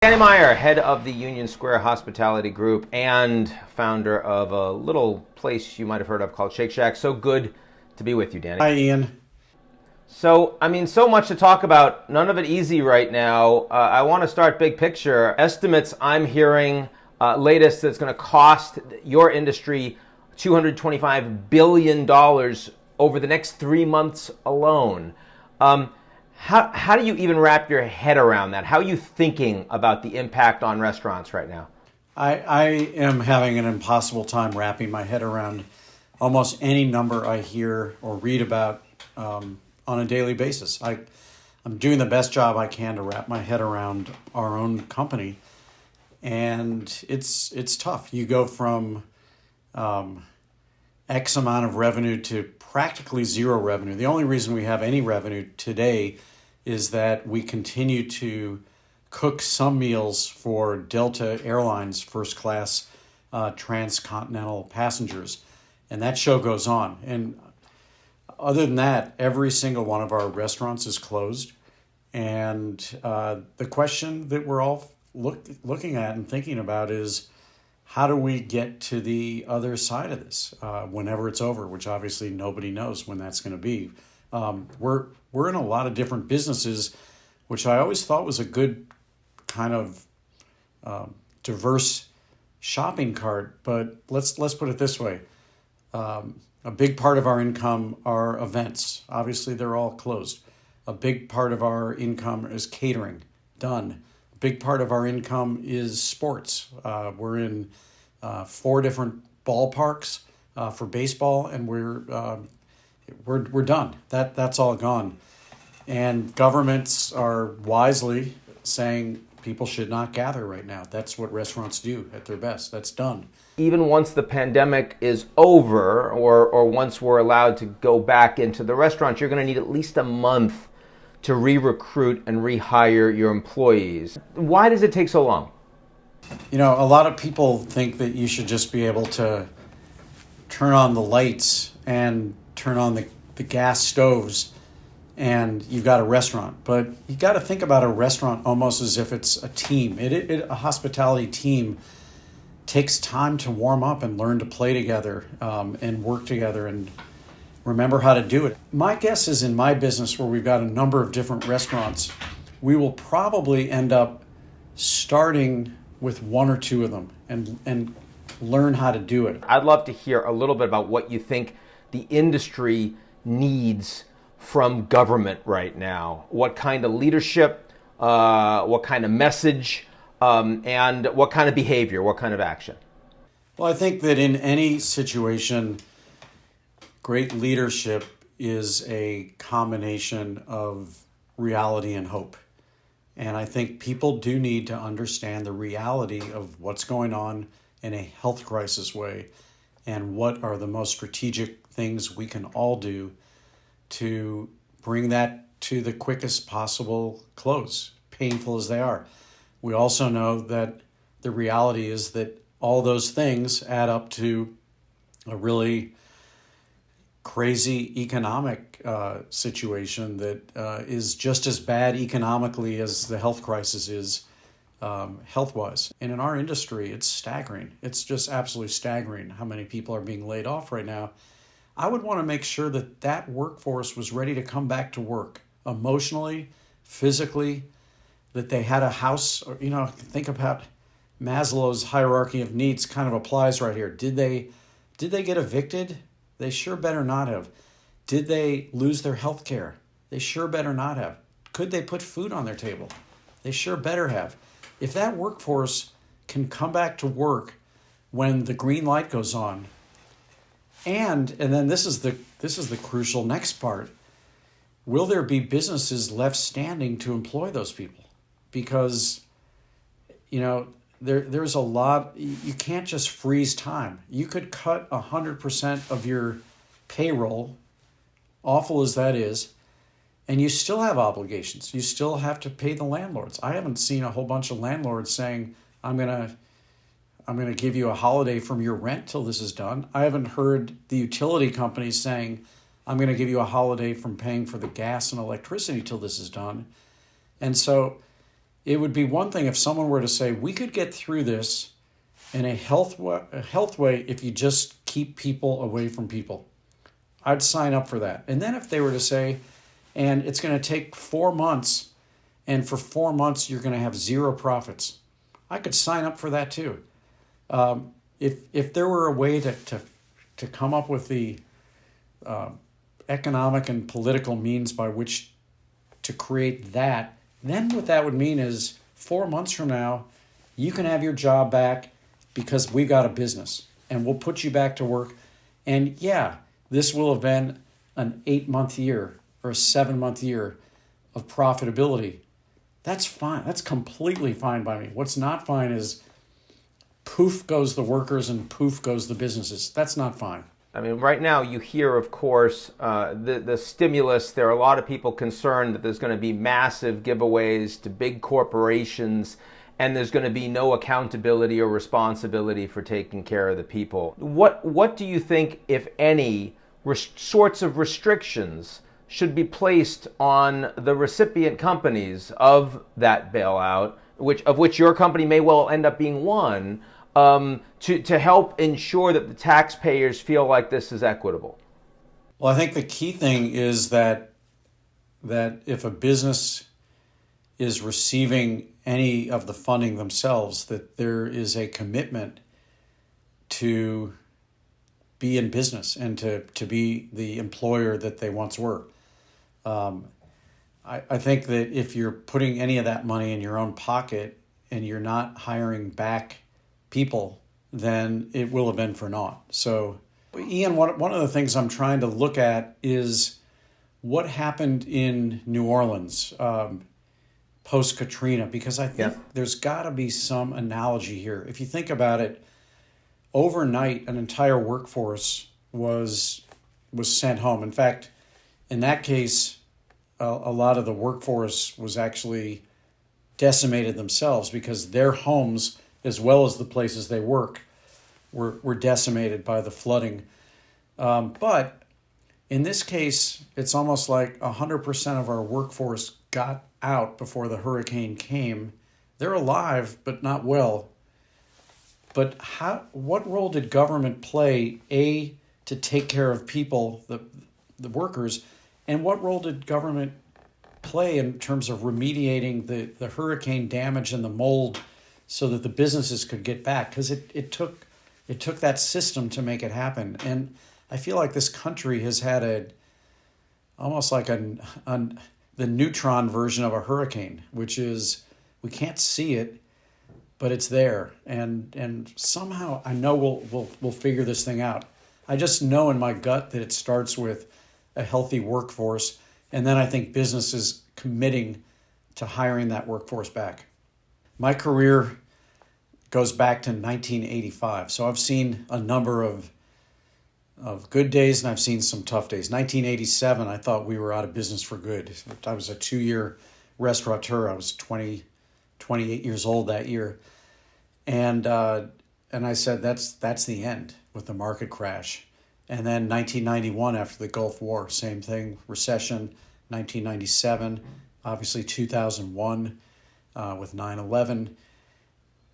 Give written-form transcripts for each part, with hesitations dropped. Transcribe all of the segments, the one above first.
Danny Meyer, head of the Union Square Hospitality Group and founder of a little place you might have heard of called Shake Shack. So good to be with you, Danny. Hi, Ian. So much to talk about, none of it easy right now. I want to start big picture. Estimates I'm hearing, latest, that's going to cost your industry $225 billion over the next 3 months alone. How do you even wrap your head around that? How are you thinking about the impact on restaurants right now? I am having an impossible time wrapping my head around almost any number I hear or read about on a daily basis. I'm doing the best job I can to wrap my head around our own company, and it's tough. You go from X amount of revenue to practically zero revenue. The only reason we have any revenue today is that we continue to cook some meals for Delta Airlines first class transcontinental passengers. And that show goes on. And other than that, every single one of our restaurants is closed. And the question that we're all looking at and thinking about is, how do we get to the other side of this whenever it's over, which obviously nobody knows when that's going to be. We're in a lot of different businesses, which I always thought was a good kind of diverse shopping cart. But let's put it this way. A big part of our income are events. Obviously, they're all closed. A big part of our income is catering, done. A big part of our income is sports. We're in 4 different ballparks for baseball, and we're done. That's all gone. And governments are wisely saying people should not gather right now. That's what restaurants do at their best. That's done. Even once the pandemic is over, or once we're allowed to go back into the restaurants, you're going to need at least a month to re-recruit and rehire your employees. Why does it take so long? You know, a lot of people think that you should just be able to turn on the lights and turn on the gas stoves and you've got a restaurant. But you got to think about a restaurant almost as if it's a team. A hospitality team takes time to warm up and learn to play together and work together and remember how to do it. My guess is in my business, where we've got a number of different restaurants, we will probably end up starting with 1 or 2 of them and learn how to do it. I'd love to hear a little bit about what you think the industry needs from government right now. What kind of leadership, what kind of message, and what kind of behavior, what kind of action? Well, I think that in any situation, great leadership is a combination of reality and hope. And I think people do need to understand the reality of what's going on in a health crisis way and what are the most strategic things we can all do to bring that to the quickest possible close, painful as they are. We also know that the reality is that all those things add up to a really crazy economic situation that is just as bad economically as the health crisis is health-wise. And in our industry, it's staggering. It's just absolutely staggering how many people are being laid off right now. I would want to make sure that that workforce was ready to come back to work emotionally, physically, that they had a house. Or, think about Maslow's hierarchy of needs kind of applies right here. Did they get evicted? They sure better not have. Did they lose their health care? They sure better not have. Could they put food on their table? They sure better have. If that workforce can come back to work when the green light goes on, and then this is the crucial next part, will there be businesses left standing to employ those people? Because, there's a lot, you can't just freeze time. You could cut 100% of your payroll, awful as that is, and you still have obligations. You still have to pay the landlords. I haven't seen a whole bunch of landlords saying, I'm going to give you a holiday from your rent till this is done. I haven't heard the utility companies saying, I'm going to give you a holiday from paying for the gas and electricity till this is done. And so it would be one thing if someone were to say, we could get through this in a health way if you just keep people away from people. I'd sign up for that. And then if they were to say, and it's going to take 4 months, and for 4 months you're going to have zero profits, I could sign up for that too. If there were a way to come up with the economic and political means by which to create that, then what that would mean is 4 months from now, you can have your job back because we got a business and we'll put you back to work. And yeah, this will have been an 8-month year or a 7-month year of profitability. That's fine. That's completely fine by me. What's not fine is poof goes the workers and poof goes the businesses. That's not fine. I mean, right now you hear, of course, the stimulus. There are a lot of people concerned that there's going to be massive giveaways to big corporations, and there's going to be no accountability or responsibility for taking care of the people. What do you think, if any, sorts of restrictions should be placed on the recipient companies of that bailout, of which your company may well end up being one, to help ensure that the taxpayers feel like this is equitable? Well, I think the key thing is that if a business is receiving any of the funding themselves, that there is a commitment to be in business and to be the employer that they once were. I think that if you're putting any of that money in your own pocket and you're not hiring back people, then it will have been for naught. So, Ian, one of the things I'm trying to look at is what happened in New Orleans post-Katrina, because I think there's got to be some analogy here. If you think about it, overnight, an entire workforce was sent home. In fact, in that case, a lot of the workforce was actually decimated themselves because their homes, as well as the places they work, were decimated by the flooding. But in this case, it's almost like 100% of our workforce got out before the hurricane came. They're alive, but not well. But what role did government play, to take care of people, the workers, and what role did government play in terms of remediating the hurricane damage and the mold so that the businesses could get back? Because it took that system to make it happen. And I feel like this country has had almost like the neutron version of a hurricane, which is we can't see it, but it's there. And somehow I know we'll figure this thing out. I just know in my gut that it starts with a healthy workforce, and then I think businesses committing to hiring that workforce back. My career goes back to 1985, so I've seen a number of good days and I've seen some tough days. 1987, I thought we were out of business for good. I was a 2-year restaurateur. I was 28 years old that year, and I said that's the end with the market crash. And then 1991, after the Gulf War, same thing, recession. 1997, obviously 2001 with 9/11.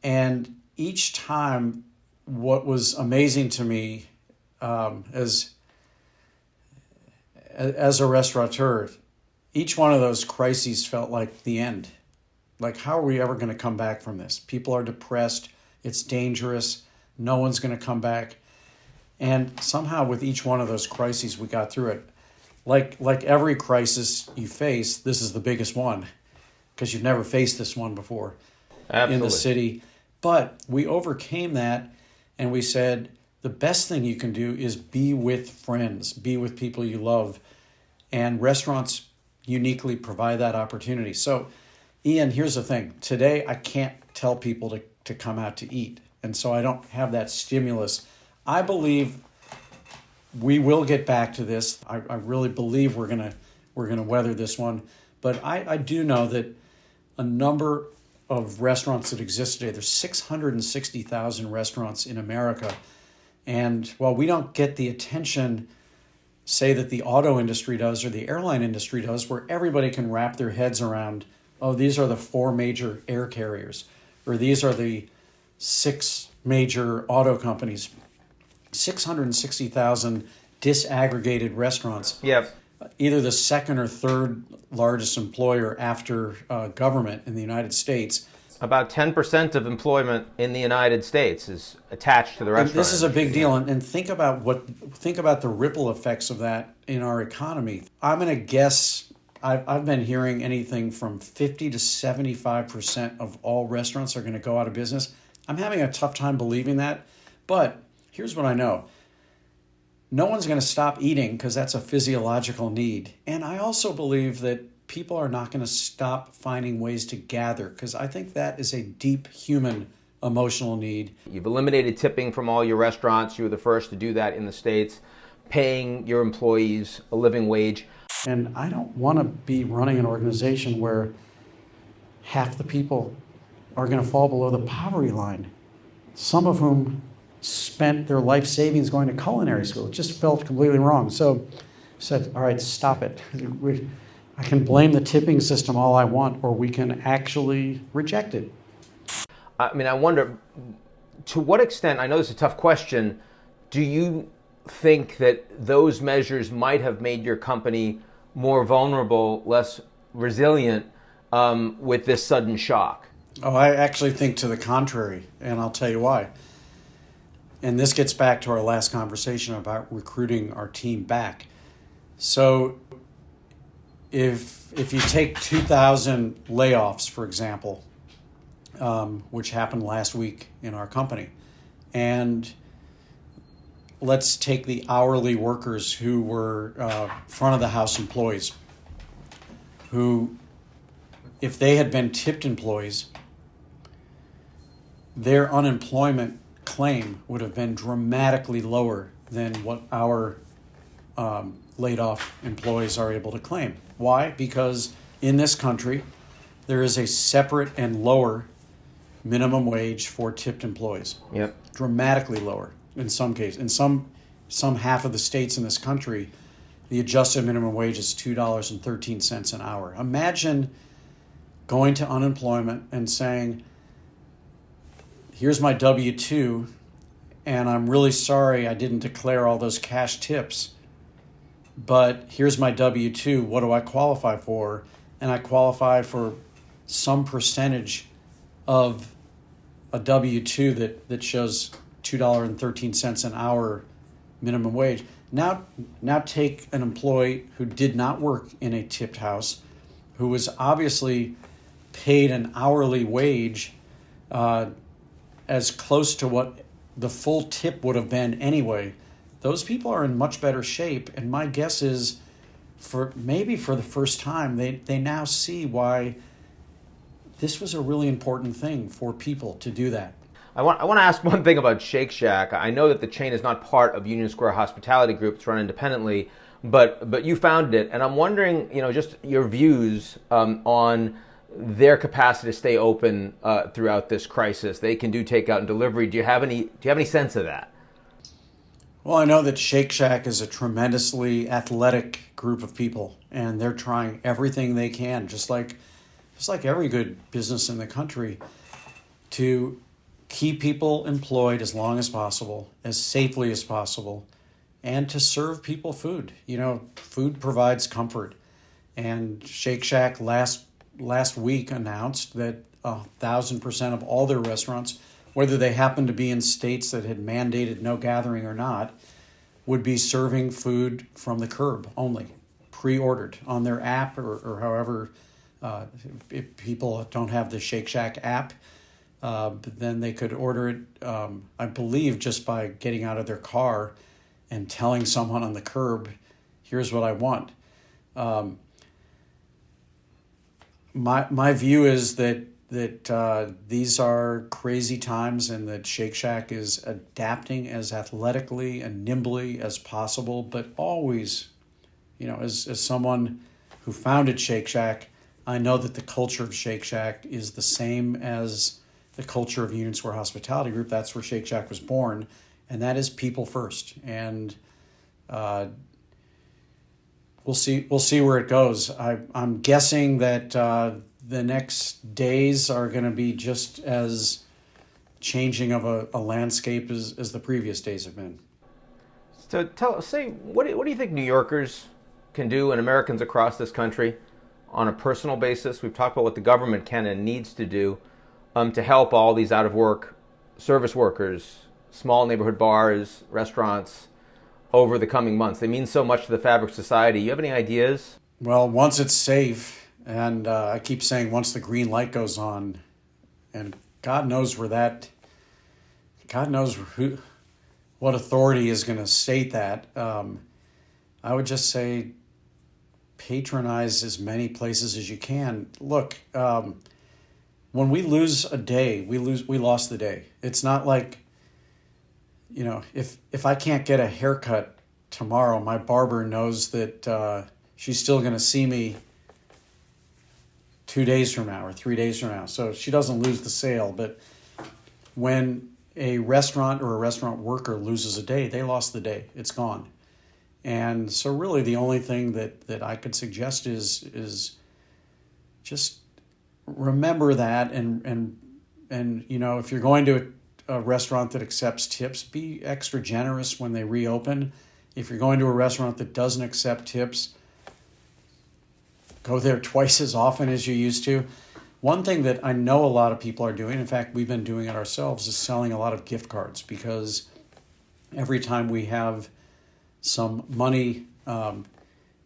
And each time, what was amazing to me as a restaurateur, each one of those crises felt like the end. Like, how are we ever going to come back from this? People are depressed. It's dangerous. No one's going to come back. And somehow with each one of those crises, we got through it. Like every crisis you face, this is the biggest one because you've never faced this one before. Absolutely. In the city. But we overcame that, and we said the best thing you can do is be with friends, be with people you love. And restaurants uniquely provide that opportunity. So, Ian, here's the thing. Today, I can't tell people to come out to eat. And so I don't have that stimulus. I believe we will get back to this. I really believe we're gonna weather this one. But I do know that a number of restaurants that exist today, there's 660,000 restaurants in America. And while we don't get the attention, say, that the auto industry does or the airline industry does, where everybody can wrap their heads around oh, these are the 4 major air carriers, or these are the 6 major auto companies. 660,000 disaggregated restaurants. Yep. Either the second or third largest employer after government in the United States. About 10% of employment in the United States is attached to the restaurant. And this is a big deal, and think about the ripple effects of that in our economy. I'm going to guess I've been hearing anything from 50 to 75% of all restaurants are going to go out of business. I'm having a tough time believing that, but here's what I know. No one's going to stop eating because that's a physiological need. And I also believe that people are not going to stop finding ways to gather because I think that is a deep human emotional need. You've eliminated tipping from all your restaurants. You were the first to do that in the States, paying your employees a living wage. And I don't want to be running an organization where half the people are going to fall below the poverty line, some of whom spent their life savings going to culinary school. It just felt completely wrong. So I said, all right, stop it. I can blame the tipping system all I want, or we can actually reject it. I mean, I wonder, to what extent, I know this is a tough question, do you think that those measures might have made your company more vulnerable, less resilient with this sudden shock? Oh, I actually think to the contrary, and I'll tell you why. And this gets back to our last conversation about recruiting our team back. So if you take 2,000 layoffs, for example, which happened last week in our company, and let's take the hourly workers who were front of the house employees, who, if they had been tipped employees, their unemployment claim would have been dramatically lower than what our laid off employees are able to claim. Why? Because in this country, there is a separate and lower minimum wage for tipped employees. Yep. Dramatically lower in some cases. In some half of the states in this country, the adjusted minimum wage is $2.13 an hour. Imagine going to unemployment and saying, here's my W-2, and I'm really sorry I didn't declare all those cash tips, but here's my W-2, what do I qualify for? And I qualify for some percentage of a W-2 that shows $2.13 an hour minimum wage. Now take an employee who did not work in a tipped house, who was obviously paid an hourly wage as close to what the full tip would have been anyway. Those people are in much better shape, and my guess is for the first time they now see why this was a really important thing for people to do that. I want to ask one thing about Shake Shack. I know that the chain is not part of Union Square Hospitality Group; it's run independently. But you founded it, and I'm wondering, just your views on their capacity to stay open throughout this crisis. They can do takeout and delivery. Do you have any sense of that? Well, I know that Shake Shack is a tremendously athletic group of people, and they're trying everything they can, just like every good business in the country, to keep people employed as long as possible, as safely as possible, and to serve people food. Food provides comfort. And Shake Shack last week announced that 1,000% of all their restaurants, whether they happen to be in states that had mandated no gathering or not, would be serving food from the curb only, pre-ordered on their app or however. If people don't have the Shake Shack app, then they could order it, I believe, just by getting out of their car and telling someone on the curb, here's what I want. My view is that these are crazy times, and that Shake Shack is adapting as athletically and nimbly as possible, but always, as someone who founded Shake Shack, I know that the culture of Shake Shack is the same as the culture of Union Square Hospitality Group. That's where Shake Shack was born, and that is people first. And we'll see where it goes. I'm guessing that the next days are going to be just as changing of a landscape as the previous days have been. So what do you think New Yorkers can do and Americans across this country on a personal basis? We've talked about what the government can and needs to do to help all these out-of-work service workers, small neighborhood bars, restaurants over the coming months. They mean so much to the fabric of society. You have any ideas? Well, once it's safe, and I keep saying once the green light goes on, and God knows what authority is going to state that. I would just say patronize as many places as you can. Look, when we lose a day, we lost the day. It's not like, if I can't get a haircut tomorrow, my barber knows that she's still going to see me 2 days from now or 3 days from now. So she doesn't lose the sale. But when a restaurant or a restaurant worker loses a day, they lost the day. It's gone. And so really the only thing that I could suggest is just remember that and if you're going to a restaurant that accepts tips, be extra generous when they reopen. If you're going to a restaurant that doesn't accept tips, go there twice as often as you used to. One thing that I know a lot of people are doing, in fact, we've been doing it ourselves, is selling a lot of gift cards, because every time we have some money,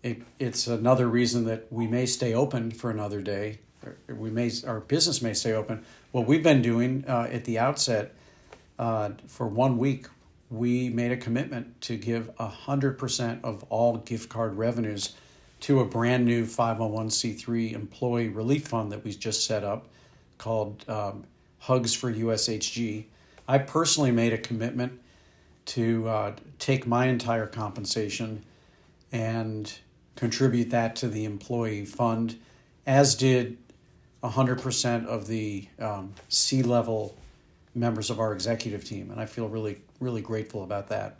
it's another reason that we may stay open for another day. Our business may stay open. What we've been doing at the outset, for 1 week, we made a commitment to give 100% of all gift card revenues to a brand new 501c3 employee relief fund that we just set up called Hugs for USHG. I personally made a commitment to take my entire compensation and contribute that to the employee fund, as did 100% of the C-level members of our executive team. And I feel really, really grateful about that.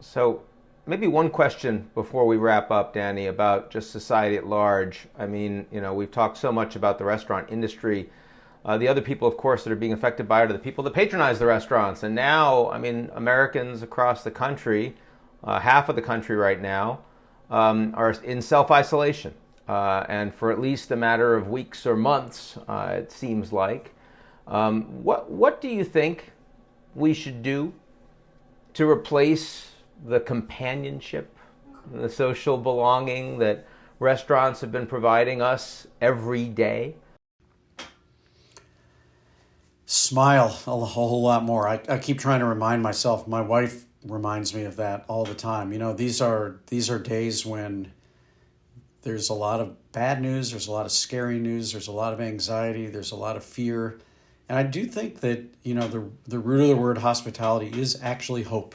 So maybe one question before we wrap up, Danny, about just society at large. I mean, we've talked so much about the restaurant industry. The other people, of course, that are being affected by it are the people that patronize the restaurants. And now, Americans across the country, half of the country right now, are in self-isolation. And for at least a matter of weeks or months, it seems like. What do you think we should do to replace the companionship, the social belonging that restaurants have been providing us every day? Smile a whole lot more. I keep trying to remind myself. My wife reminds me of that all the time. These are days when there's a lot of bad news, there's a lot of scary news, there's a lot of anxiety, there's a lot of fear. And I do think that, the root of the word hospitality is actually hope.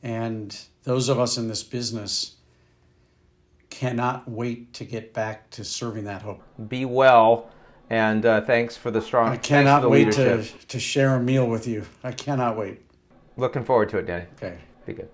And those of us in this business cannot wait to get back to serving that hope. Be well, and thanks for the strong. I cannot wait leadership. to share a meal with you. I cannot wait. Looking forward to it, Danny. Okay. Be good.